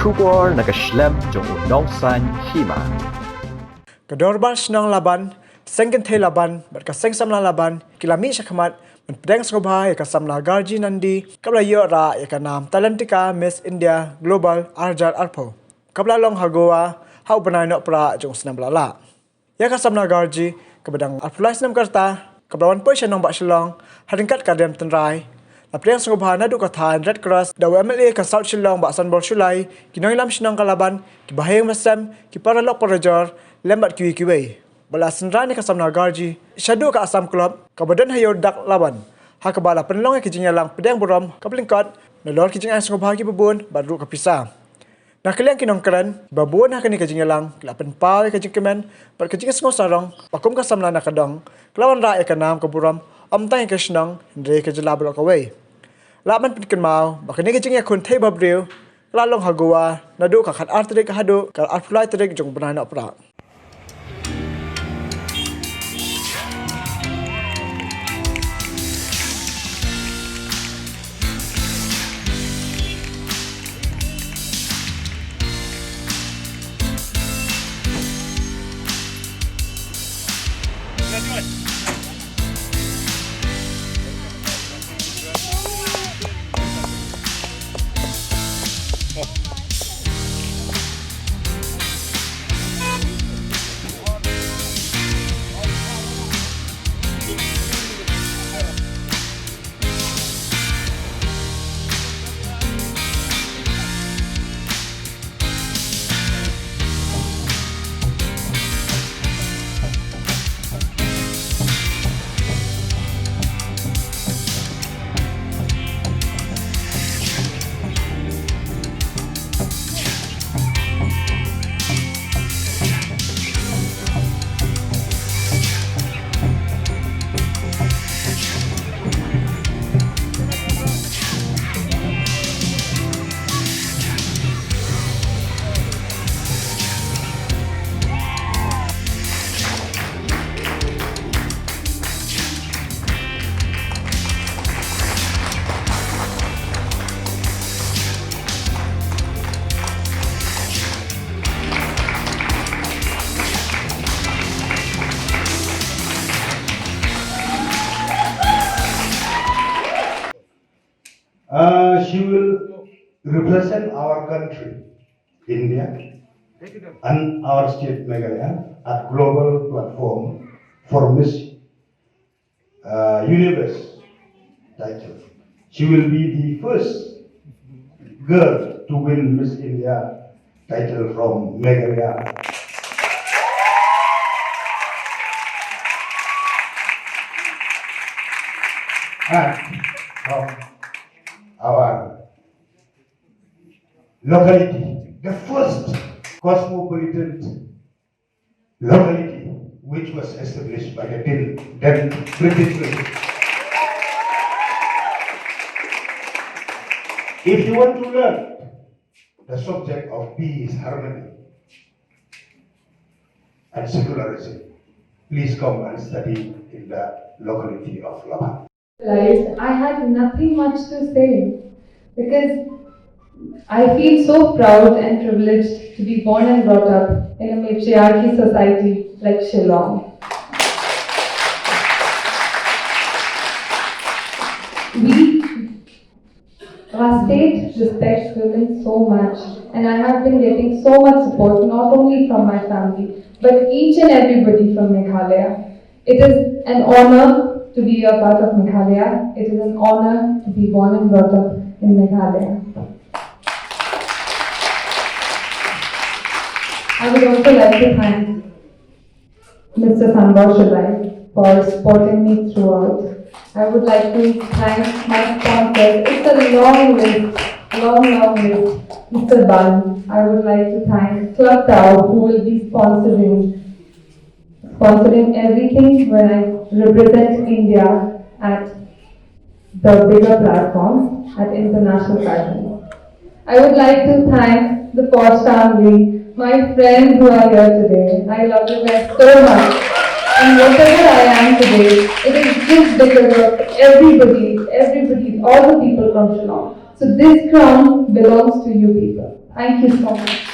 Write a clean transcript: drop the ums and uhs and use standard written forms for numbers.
Kubor nakaslem jong unongsan Hima. Kadorban Sngew laban, sengken te laban, berkaseng samla laban, kilami syakmat, menpedeng skobha ya kasamla garji nandi, kabla yora ya kanam talentika Miss India Global Arjar Arpo. Kabla long hagoa, hau benai nok pra jong senam lala. Ya kasamla garji, kabadang arpulai senam karta, kabla wan poi syanong bak Shillong, haringkat kadem tenrai, Lapdeng skobha nadu kathan Red Cross da WMLA ka South Shillong bak sanbor Sulai, kinoi lam Sngew kalaban, kibaheng masam, kiparalok parajor, lembat kiwi-kiwi. Bala senra ni kasamna garji, syadu ka Asam Club, kabadan hayo dak laban. Ha kabala penlong ki jingalang pedang borom, kaplingkot, nelor ki jingang skobha ki bebun, badru ka pisah. Nak kalian kinong keren, babun ha kani ka jingalang, lapen pal ka jingkemen, bar ka jingang sarong, pakum ka samna nakadong, kelawan ra ka nam ka borom, omtang ka Sngew, ndre ka jelabro ka wei. Laman pinkan mau, bakal ni kecing ya kun teh babriu, lalong hagua, nadu kakat artrik hadu, kal artfly trik jong benai nak pra. She will represent our country, India, and our state Meghalaya at global platform for Miss Universe title. She will be the first girl to win Miss India title from Meghalaya. And from our locality, the first cosmopolitan locality which was established by the then British Rule. If you want to learn the subject of peace, harmony, and secularism, please come and study in the locality of Laban. I had nothing much to say because I feel so proud and privileged to be born and brought up in a matriarchy society like Shillong. Our state respects women so much, and I have been getting so much support not only from my family but each and everybody from Meghalaya. It is an honor to be a part of Meghalaya. It is an honor to be born and brought up in Meghalaya. I would also like to thank Mr. Sanbor Shulai for supporting me throughout. I would like to thank my sponsors. It's a long list, long list. Mr. Bal. I would like to thank Club Tao, who will be sponsoring everything when I represent India at the bigger platforms at international fashion. I would like to thank the Posh family, my friends who are here today. I love you guys so much. And whatever I am today, it is just because of everybody, all the people from Shillong. So this crown belongs to you people. Thank you so much.